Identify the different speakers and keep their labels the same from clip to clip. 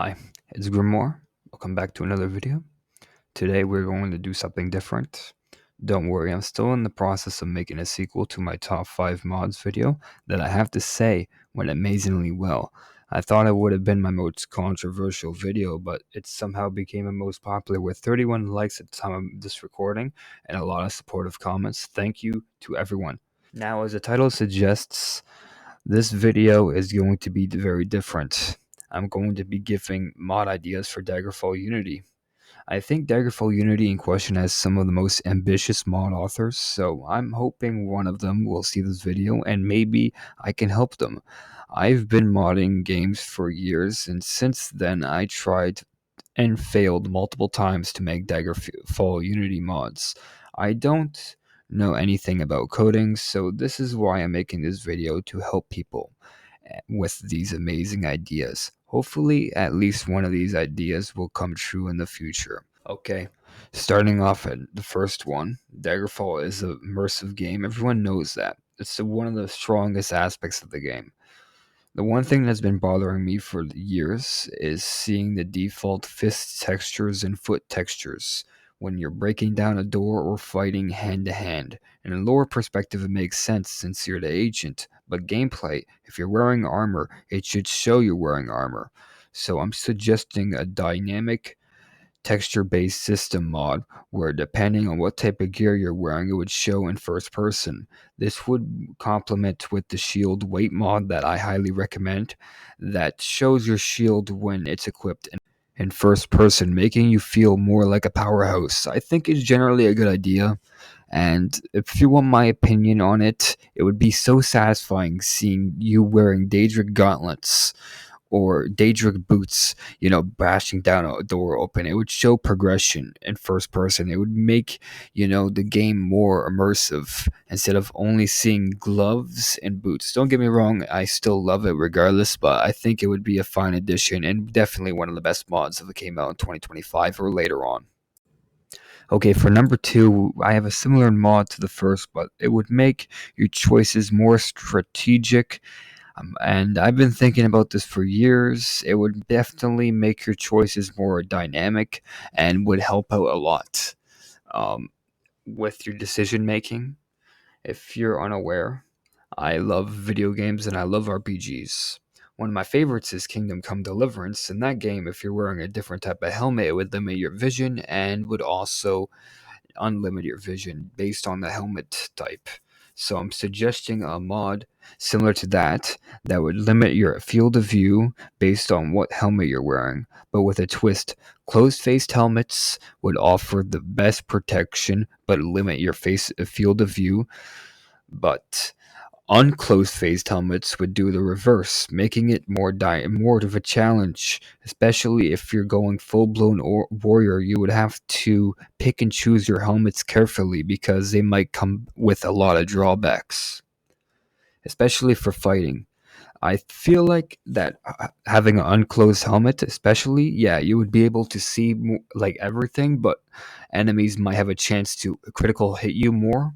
Speaker 1: Hi, it's Grimoire. Welcome back to another video. Today we're going to do something different. Don't worry, I'm still in the process of making a sequel to my top 5 mods video that I have to say went amazingly well. I thought it would have been my most controversial video, but it somehow became the most popular with 31 likes at the time of this recording and a lot of supportive comments. Thank you to everyone. Now, as the title suggests, this video is going to be very different. I'm going to be giving mod ideas for Daggerfall Unity. I think Daggerfall Unity in question has some of the most ambitious mod authors, so I'm hoping one of them will see this video and maybe I can help them. I've been modding games for years, and since then I tried and failed multiple times to make Daggerfall Unity mods. I don't know anything about coding, so this is why I'm making this video to help people with these amazing ideas. Hopefully, at least one of these ideas will come true in the future. Okay, starting off at the first one, Daggerfall is an immersive game. Everyone knows that. It's one of the strongest aspects of the game. The one thing that's been bothering me for years is seeing the default fist textures and foot textures when you're breaking down a door or fighting hand to hand. In a lower perspective, it makes sense since you're the agent, but gameplay, if you're wearing armor, it should show you're wearing armor. So I'm suggesting a dynamic texture-based system mod where depending on what type of gear you're wearing it would show in first person. This would complement with the shield weight mod that I highly recommend that shows your shield when it's equipped in first person, making you feel more like a powerhouse. I think it's generally a good idea, and if you want my opinion on it, it would be so satisfying seeing you wearing Daedric gauntlets or Daedric boots, bashing down a door open. It would show progression in first person. It would make, the game more immersive instead of only seeing gloves and boots. Don't get me wrong, I still love it regardless, but I think it would be a fine addition and definitely one of the best mods if it came out in 2025 or later on. Okay, for number two, I have a similar mod to the first, but it would make your choices more strategic, and I've been thinking about this for years. It would definitely make your choices more dynamic and would help out a lot um, with your decision making. If you're unaware, I love video games and I love RPGs. One of my favorites is Kingdom Come Deliverance. In that game, if you're wearing a different type of helmet, it would limit your vision and would also unlimit your vision based on the helmet type. So I'm suggesting a mod similar to that would limit your field of view based on what helmet you're wearing, but with a twist. Closed-faced helmets would offer the best protection but limit your face field of view, but unclosed phased helmets would do the reverse, making it more of a challenge, especially if you're going full blown warrior. You would have to pick and choose your helmets carefully because they might come with a lot of drawbacks, especially for fighting. I feel like that having an unclosed helmet, especially, yeah, you would be able to see like everything, but enemies might have a chance to critical hit you more,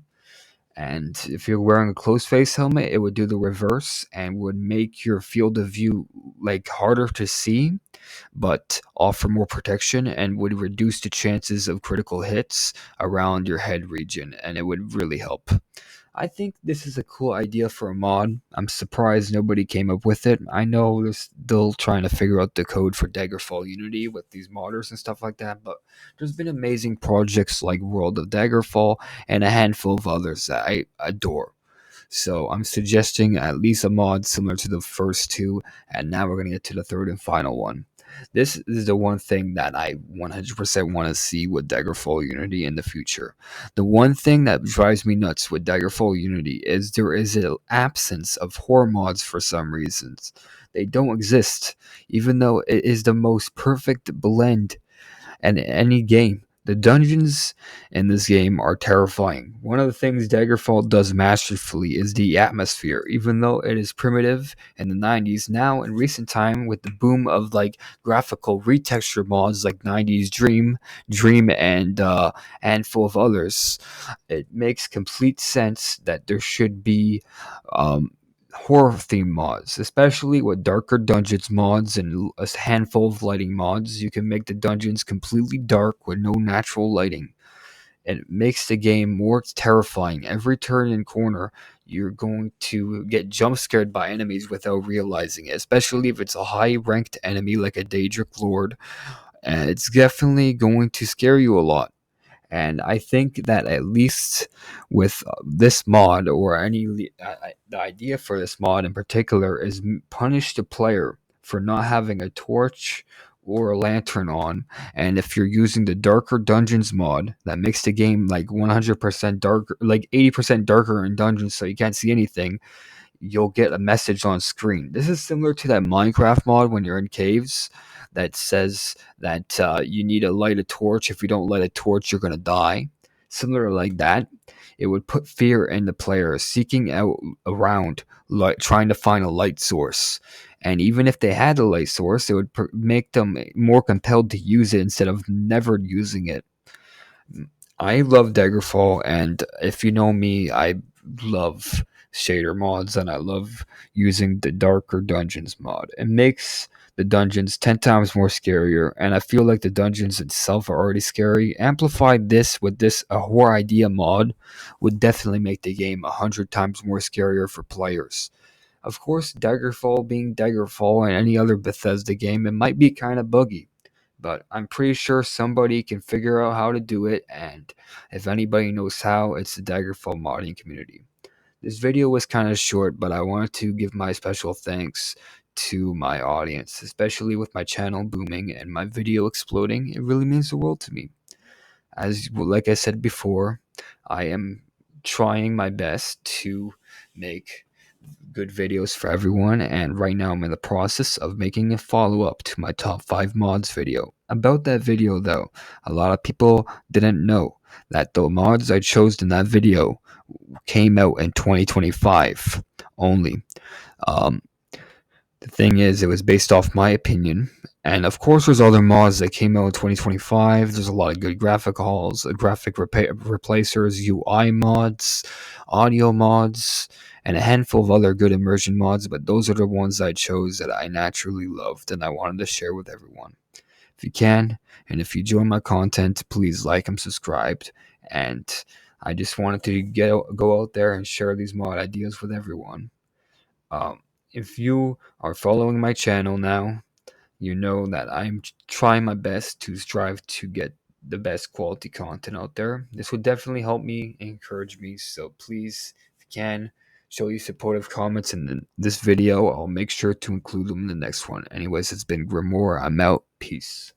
Speaker 1: and if you're wearing a closed face helmet, it would do the reverse and would make your field of view like harder to see, but offer more protection and would reduce the chances of critical hits around your head region, and it would really help. I think this is a cool idea for a mod. I'm surprised nobody came up with it. I know they're still trying to figure out the code for Daggerfall Unity with these modders and stuff like that, but there's been amazing projects like World of Daggerfall and a handful of others that I adore. So I'm suggesting at least a mod similar to the first two, and now we're going to get to the third and final one. This is the one thing that I 100% want to see with Daggerfall Unity in the future. The one thing that drives me nuts with Daggerfall Unity is there is an absence of horror mods for some reasons. They don't exist, even though it is the most perfect blend in any game. The dungeons in this game are terrifying. One of the things Daggerfall does masterfully is the atmosphere. Even though it is primitive in the 90s, now in recent time with the boom of like graphical retexture mods like 90s Dream and handful of others, it makes complete sense that there should be um, horror theme mods, especially with darker dungeons mods and a handful of lighting mods. You can make the dungeons completely dark with no natural lighting. It makes the game more terrifying. Every turn and corner, you're going to get jump scared by enemies without realizing it, especially if it's a high ranked enemy like a Daedric Lord. And it's definitely going to scare you a lot. And I think that at least with this mod, or the idea for this mod in particular, is punish the player for not having a torch or a lantern on. And if you're using the darker dungeons mod, that makes the game like 100% darker, like 80% darker in dungeons, so you can't see anything, you'll get a message on screen. This is similar to that Minecraft mod when you're in caves that says that you need to light a torch. If you don't light a torch, you're going to die. Similar like that, it would put fear in the player seeking out around, like trying to find a light source. And even if they had a light source, it would make them more compelled to use it instead of never using it. I love Daggerfall, and if you know me, I love shader mods, and I love using the darker dungeons mod. It makes the dungeons 10 times more scarier, and I feel like the dungeons itself are already scary. Amplified this with this a horror idea mod would definitely make the game 100 times more scarier for players. Of course, Daggerfall being Daggerfall and any other Bethesda game, it might be kind of buggy, but I'm pretty sure somebody can figure out how to do it, and if anybody knows how, it's the Daggerfall modding community. This video was kind of short, but I wanted to give my special thanks to my audience, especially with my channel booming and my video exploding. It really means the world to me. As like I said before, I am trying my best to make good videos for everyone, and right now I'm in the process of making a follow-up to my top 5 mods video. About that video though, a lot of people didn't know that the mods I chose in that video came out in 2025 only. Um, the thing is, it was based off my opinion. And of course, there's other mods that came out in 2025. There's a lot of good graphic hauls, graphic replacers, UI mods, audio mods, and a handful of other good immersion mods. But those are the ones I chose that I naturally loved and I wanted to share with everyone. If you can, and if you enjoy my content, please like and subscribe. And I just wanted to go out there and share these mod ideas with everyone. Um, if you are following my channel now, you know that I'm trying my best to strive to get the best quality content out there. This would definitely help me and encourage me. So please, if you can, show your supportive comments in this video. I'll make sure to include them in the next one. Anyways, it's been Grimoire. I'm out. Peace.